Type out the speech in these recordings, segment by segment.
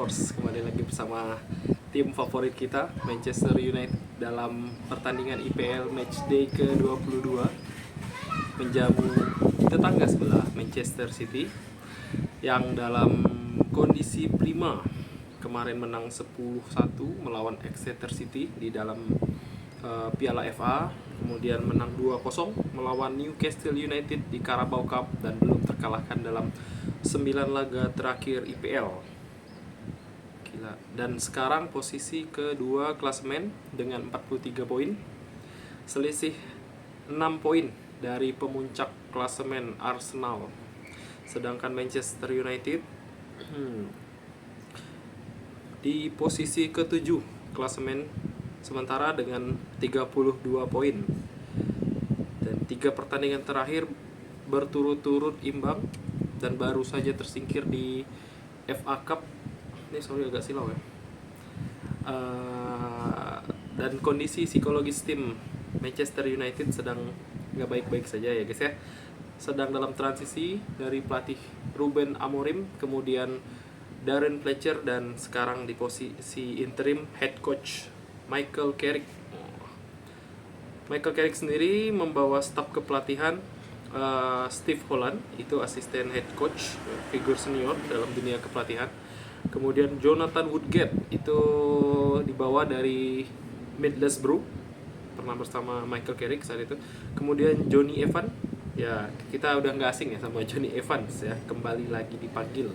Sports. Kembali lagi bersama tim favorit kita, Manchester United, dalam pertandingan IPL Matchday ke-22 menjamu tetangga sebelah, Manchester City, yang dalam kondisi prima. Kemarin menang 10-1 melawan Exeter City di dalam Piala FA, kemudian menang 2-0 melawan Newcastle United di Carabao Cup, dan belum terkalahkan dalam 9 laga terakhir IPL. Gila. Dan sekarang posisi kedua klasemen dengan 43 poin, selisih 6 poin dari pemuncak klasemen Arsenal. Sedangkan Manchester United di posisi ke-7 klasemen sementara dengan 32 poin. Dan 3 pertandingan terakhir berturut-turut imbang dan baru saja tersingkir di FA Cup. Ini agak silau ya. Dan kondisi psikologis tim Manchester United sedang nggak baik-baik saja ya guys ya. Sedang dalam transisi dari pelatih Ruben Amorim, kemudian Darren Fletcher, dan sekarang di posisi interim head coach Michael Carrick. Michael Carrick sendiri membawa staf kepelatihan Steve Holland, itu asisten head coach, figur senior dalam dunia kepelatihan. Kemudian Jonathan Woodgate, itu dibawa dari Middlesbrough, pernah bersama Michael Carrick saat itu. Kemudian Johnny Evans, ya kita udah nggak asing ya sama Johnny Evans ya, kembali lagi dipanggil.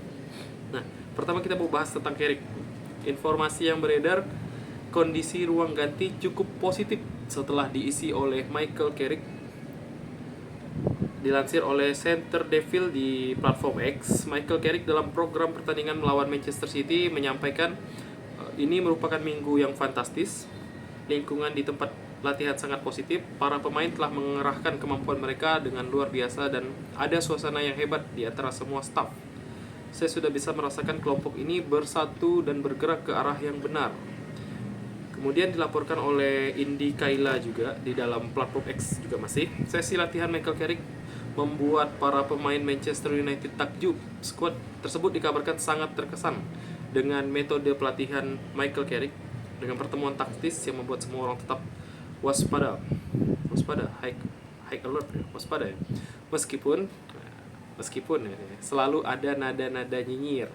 Nah, pertama kita mau bahas tentang Carrick. Informasi yang beredar, kondisi ruang ganti cukup positif setelah diisi oleh Michael Carrick. Dilansir oleh Center Devil di platform X, Michael Carrick dalam program pertandingan melawan Manchester City menyampaikan ini merupakan minggu yang fantastis. Lingkungan di tempat latihan sangat positif, para pemain telah mengerahkan kemampuan mereka dengan luar biasa dan ada suasana yang hebat di antara semua staf. Saya sudah bisa merasakan kelompok ini bersatu dan bergerak ke arah yang benar. Kemudian dilaporkan oleh Indy Kaila juga di dalam platform X juga masih. Sesi latihan Michael Carrick membuat para pemain Manchester United takjub. Skuad tersebut dikabarkan sangat terkesan dengan metode pelatihan Michael Carrick, dengan pertemuan taktis yang membuat semua orang tetap waspada, high alert ya, waspada ya. Meskipun ya, selalu ada nada-nada nyinyir.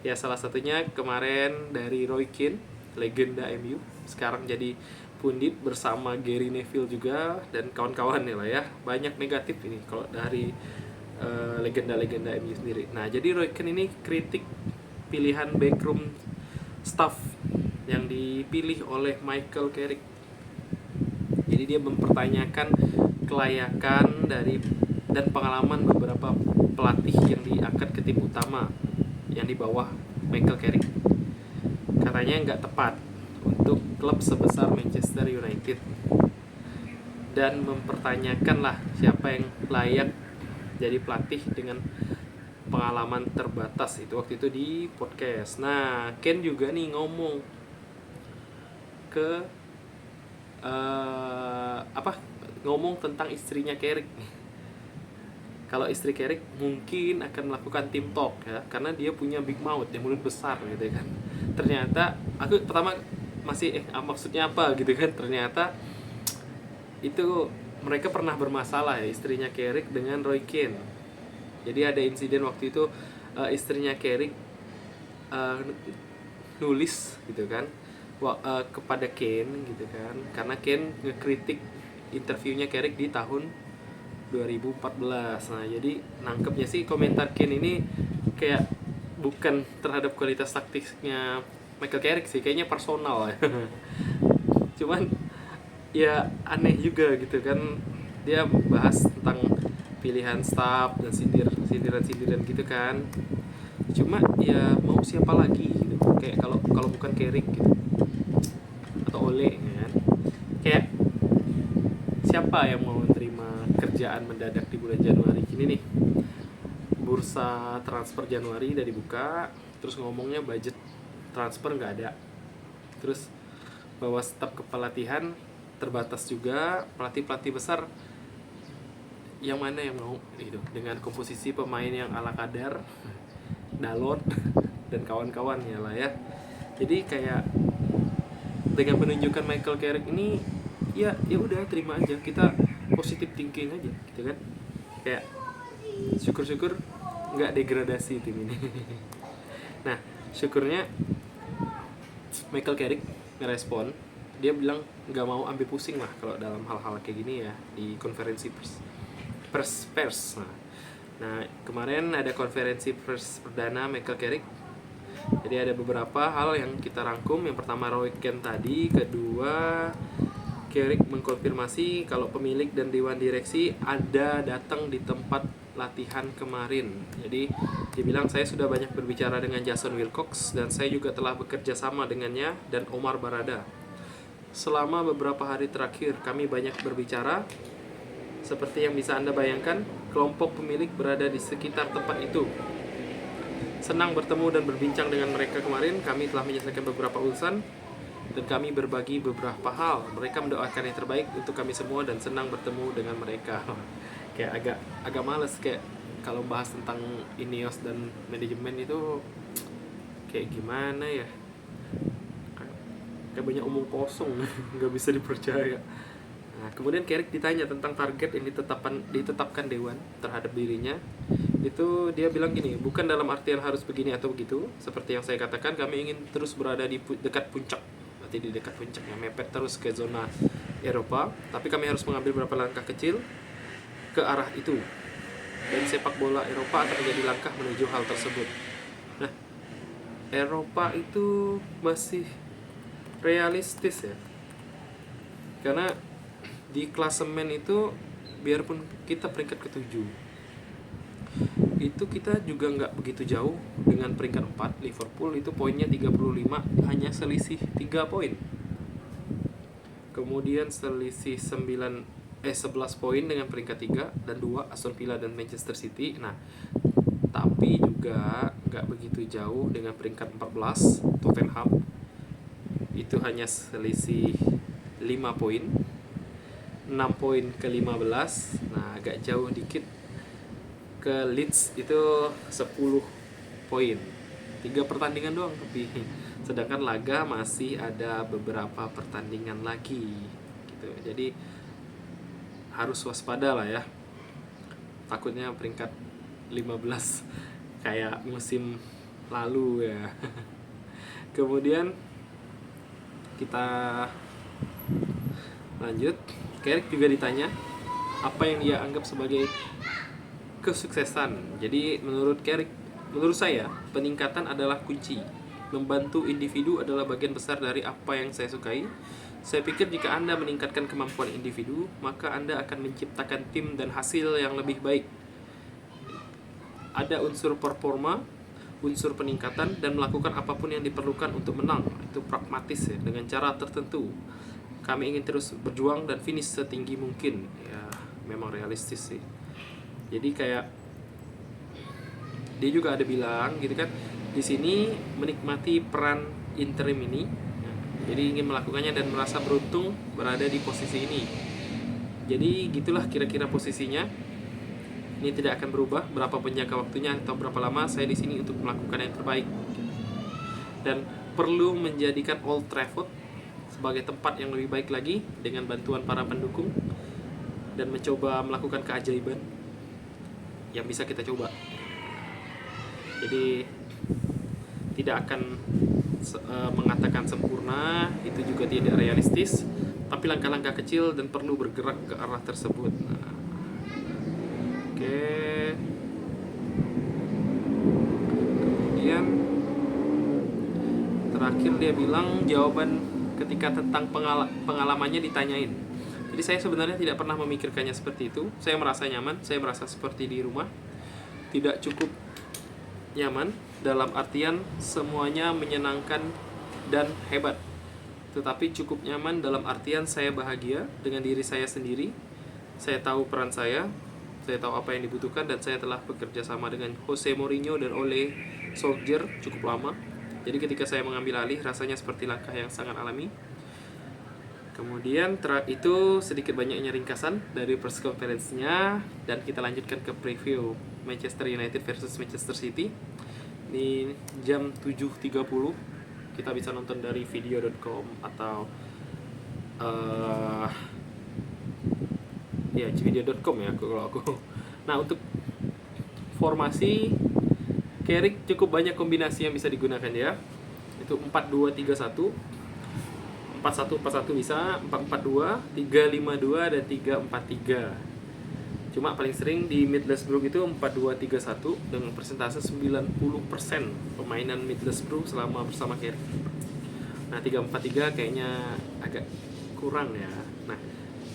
Ya, salah satunya kemarin dari Roy Keane, legenda MU, sekarang jadi pundit bersama Gary Neville juga dan kawan-kawan lah ya. Banyak negatif ini kalau dari legenda-legenda MU sendiri. Nah, jadi Roy Keane ini kritik pilihan backroom staff yang dipilih oleh Michael Carrick. Jadi dia mempertanyakan kelayakan dari dan pengalaman beberapa pelatih yang diangkat ke tim utama yang di bawah Michael Carrick. Katanya nggak tepat untuk klub sebesar Manchester United, dan mempertanyakanlah siapa yang layak jadi pelatih dengan pengalaman terbatas. Itu waktu itu di podcast. Nah, Ken juga nih ngomong ke ngomong tentang istrinya Carrick. Kalau istri Carrick mungkin akan melakukan team talk ya, karena dia punya big mouth, ya mulut besar gitu kan. Ternyata aku pertama masih maksudnya apa gitu kan. Ternyata itu mereka pernah bermasalah ya, istrinya Carrick dengan Roy Keane. Jadi ada insiden waktu itu istrinya Carrick nulis gitu kan kepada Kane gitu kan, karena Kane ngekritik interviewnya Carrick di tahun 2014. Nah, jadi nangkepnya sih komentar Kane ini kayak bukan terhadap kualitas taktiknya Michael Carrick sih, kayaknya personal ya. Cuman ya aneh juga gitu kan, dia bahas tentang pilihan staff dan sindiran gitu kan. Cuma ya mau siapa lagi gitu, kayak kalau bukan Carrick gitu atau Ole kan, kayak siapa yang mau menerima kerjaan mendadak di bulan Januari ini nih. Bursa transfer Januari udah dibuka, terus ngomongnya budget transfer nggak ada, terus bahwa staf kepelatihan terbatas juga, pelatih besar yang mana yang mau gitu dengan komposisi pemain yang ala kadar Dalot dan kawan-kawannya lah ya. Jadi kayak dengan penunjukan Michael Carrick ini, ya udah terima aja, kita positive thinking aja gitu kan. Kayak syukur-syukur nggak degradasi tim ini. Nah, syukurnya Michael Carrick ngerespon, dia bilang nggak mau ambil pusing lah kalau dalam hal-hal kayak gini ya di konferensi pers. Nah, kemarin ada konferensi pers perdana Michael Carrick. Jadi ada beberapa hal yang kita rangkum. Yang pertama Roy Keane tadi, kedua Carrick mengkonfirmasi kalau pemilik dan dewan direksi ada datang di tempat latihan kemarin. Jadi dia bilang, saya sudah banyak berbicara dengan Jason Wilcox dan saya juga telah bekerja sama dengannya dan Omar Barada. Selama beberapa hari terakhir kami banyak berbicara. Seperti yang bisa Anda bayangkan, kelompok pemilik berada di sekitar tempat itu. Senang bertemu dan berbincang dengan mereka kemarin. Kami telah menyelesaikan beberapa urusan dan kami berbagi beberapa hal. Mereka mendoakan yang terbaik untuk kami semua dan senang bertemu dengan mereka. Kayak agak males kayak kalau bahas tentang Ineos dan manajemen itu kayak gimana ya? Kayak banyak omong kosong, nggak bisa dipercaya. Nah, kemudian Carrick ditanya tentang target yang ditetapkan dewan terhadap dirinya. Itu dia bilang gini, bukan dalam artian harus begini atau begitu. Seperti yang saya katakan, kami ingin terus berada di dekat puncak. Berarti di dekat puncaknya, mepet terus ke zona Eropa. Tapi kami harus mengambil beberapa langkah kecil ke arah itu. Dan sepak bola Eropa akan menjadi langkah menuju hal tersebut. Nah, Eropa itu masih realistis ya. Karena di klasemen itu, biarpun kita peringkat ke-7, itu kita juga nggak begitu jauh dengan peringkat 4 Liverpool. Itu poinnya 35, hanya selisih 3 poin. Kemudian selisih 11 poin dengan peringkat 3 dan 2 Aston Villa dan Manchester City. Nah, tapi juga nggak begitu jauh dengan peringkat 14 Tottenham. Itu hanya selisih 5 poin, 6 poin ke 15. Nah, agak jauh dikit ke Leeds, itu 10 poin, 3 pertandingan doang lebih. Sedangkan laga masih ada beberapa pertandingan lagi gitu. Jadi harus waspada lah ya, takutnya peringkat 15 kayak musim lalu ya. Kemudian kita lanjut. Carrick juga ditanya apa yang dia anggap sebagai kesuksesan. Jadi menurut saya peningkatan adalah kunci. Membantu individu adalah bagian besar dari apa yang saya sukai. Saya pikir jika Anda meningkatkan kemampuan individu, maka Anda akan menciptakan tim dan hasil yang lebih baik. Ada unsur performa, unsur peningkatan, dan melakukan apapun yang diperlukan untuk menang. Itu pragmatis ya, dengan cara tertentu. Kami ingin terus berjuang dan finish setinggi mungkin. Ya, memang realistis sih. Jadi kayak dia juga ada bilang gitu kan, di sini menikmati peran interim ini. Jadi ingin melakukannya dan merasa beruntung berada di posisi ini. Jadi gitulah kira-kira posisinya. Ini tidak akan berubah berapa pun jangka waktunya atau berapa lama saya di sini untuk melakukan yang terbaik. Dan perlu menjadikan Old Trafford sebagai tempat yang lebih baik lagi dengan bantuan para pendukung dan mencoba melakukan keajaiban yang bisa kita coba. Jadi tidak akan mengatakan sempurna, itu juga tidak realistis, tapi langkah-langkah kecil dan perlu bergerak ke arah tersebut. Nah, oke. Kemudian terakhir dia bilang jawaban ketika tentang pengalamannya ditanyain. Jadi saya sebenarnya tidak pernah memikirkannya seperti itu. Saya merasa nyaman, saya merasa seperti di rumah. Tidak cukup nyaman dalam artian semuanya menyenangkan dan hebat, tetapi cukup nyaman dalam artian saya bahagia dengan diri saya sendiri. Saya tahu peran saya tahu apa yang dibutuhkan, dan saya telah bekerja sama dengan Jose Mourinho dan Ole Solskjaer cukup lama. Jadi ketika saya mengambil alih, rasanya seperti langkah yang sangat alami. Kemudian itu sedikit banyaknya ringkasan dari press conference-nya, dan kita lanjutkan ke preview Manchester United versus Manchester City. Ini jam 7.30. Kita bisa nonton dari video.com atau ya video.com ya kalau aku. Nah, untuk formasi Carrick cukup banyak kombinasi yang bisa digunakan ya. Itu 4-2-3-1, 4-1-4-1 bisa, 4-4-2, 3-5-2 dan 3-4-3. Cuma paling sering di Middlesbrough itu 4-2-3-1 dengan persentase 90% permainan Middlesbrough selama bersama Carrick. Nah, 3-4-3 kayaknya agak kurang ya. Nah,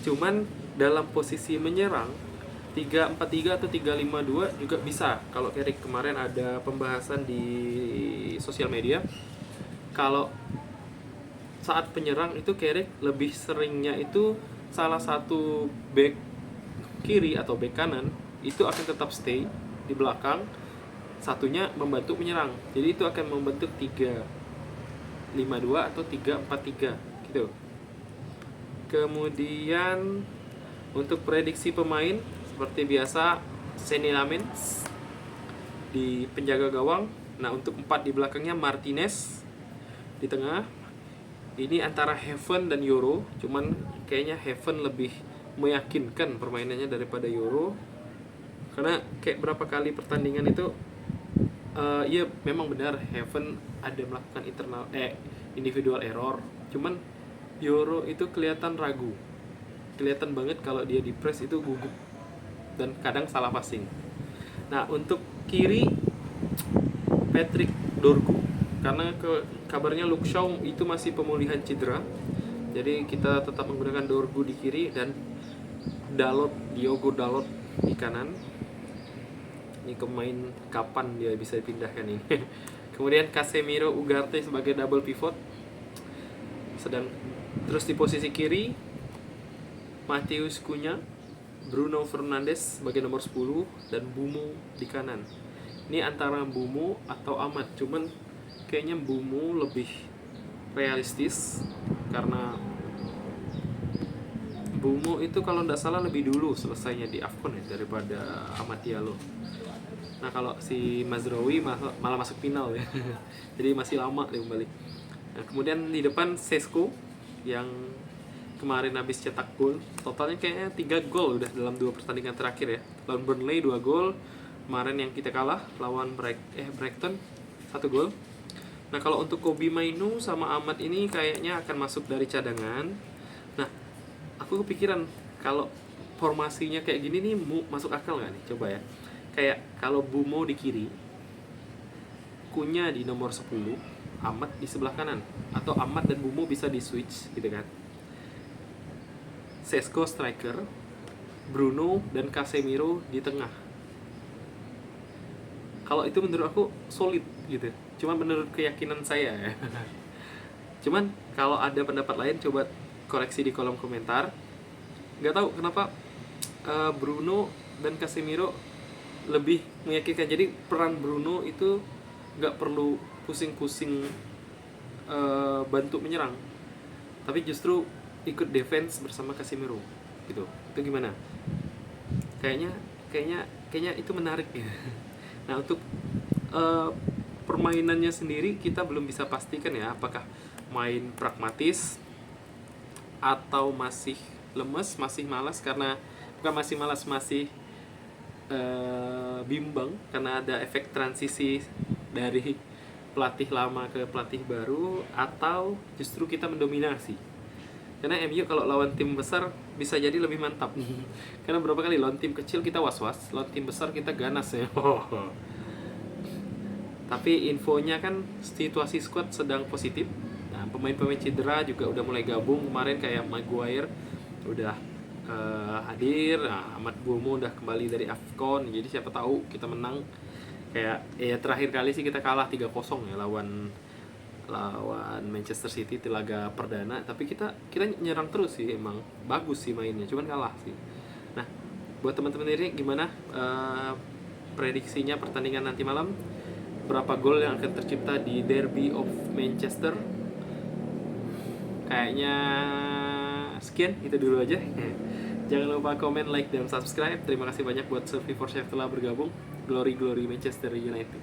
cuman dalam posisi menyerang 3-4-3 atau 3-5-2 juga bisa. Kalau Carrick kemarin ada pembahasan di sosial media, kalau saat penyerang itu Carrick lebih seringnya itu salah satu back kiri atau back kanan itu akan tetap stay di belakang, satunya membantu menyerang. Jadi itu akan membentuk 3-5-2 atau 3-4-3 gitu. Kemudian untuk prediksi pemain seperti biasa, Seny Lamens di penjaga gawang. Nah, untuk 4 di belakangnya Martinez di tengah. Ini antara Heaven dan Euro, cuman kayaknya Heaven lebih meyakinkan permainannya daripada Euro, karena kayak berapa kali pertandingan itu iya memang benar Heaven ada melakukan individual error, cuman Euro itu kelihatan ragu, kelihatan banget kalau dia di press itu gugup dan kadang salah passing. Nah, untuk kiri Patrick Dorgu, karena kabarnya Luke Shaw itu masih pemulihan cedera, jadi kita tetap menggunakan Dorgu di kiri dan Diogo Dalot di kanan. Ini pemain kapan dia bisa dipindahkan ini. Kemudian Casemiro Ugarte sebagai double pivot. Terus di posisi kiri Matheus Cunha, Bruno Fernandes sebagai nomor 10 dan Bumo di kanan. Ini antara Bumo atau Ahmad, cuman kayaknya Bumo lebih realistis karena Bumo itu kalau tidak salah lebih dulu selesainya di AFCON ya daripada Amad Diallo. Nah, kalau si Mazraoui malah masuk final ya. Jadi masih lama dia kembali. Nah, kemudian di depan Sesko yang kemarin habis cetak gol. Totalnya kayaknya 3 gol udah dalam 2 pertandingan terakhir ya. Lawan Burnley 2 gol. Kemarin yang kita kalah lawan Brighton 1 gol. Nah, kalau untuk Kobbie Mainoo sama Ahmad ini kayaknya akan masuk dari cadangan. Nah, aku kepikiran kalau formasinya kayak gini nih masuk akal nggak nih? Coba ya. Kayak kalau Bumo di kiri, Cunha di nomor 10, Ahmad di sebelah kanan, atau Ahmad dan Bumo bisa di switch gitu kan. Sesko striker, Bruno dan Casemiro di tengah. Kalau itu menurut aku solid gitu. Cuma menurut keyakinan saya ya. Cuman kalau ada pendapat lain coba koreksi di kolom komentar. Nggak tahu kenapa Bruno dan Casemiro lebih meyakinkan. Jadi peran Bruno itu nggak perlu pusing-pusing bantu menyerang, tapi justru ikut defense bersama Casemiro gitu. Itu gimana? Kayaknya itu menarik ya. Nah, untuk permainannya sendiri kita belum bisa pastikan ya, apakah main pragmatis atau masih lemes, masih malas, karena bukan masih malas, masih bimbang karena ada efek transisi dari pelatih lama ke pelatih baru, atau justru kita mendominasi. Karena MU kalau lawan tim besar bisa jadi lebih mantap. Karena berapa kali lawan tim kecil kita was-was, lawan tim besar kita ganas ya. Tapi infonya kan situasi squad sedang positif. Nah, pemain-pemain cedera juga udah mulai gabung kemarin, kayak Maguire udah hadir. Nah, Ahmad Bumo udah kembali dari AFCON, jadi siapa tahu kita menang. Kayak terakhir kali sih kita kalah 3-0 ya lawan Manchester City di laga perdana, tapi kita nyerang terus sih, emang bagus sih mainnya, cuman kalah sih. Nah, buat teman-teman ini gimana prediksinya pertandingan nanti malam? Berapa gol yang akan tercipta di Derby of Manchester? Kayaknya sekian, itu dulu aja. Jangan lupa komen, like, dan subscribe. Terima kasih banyak buat Survivor Chef telah bergabung. Glory Manchester United.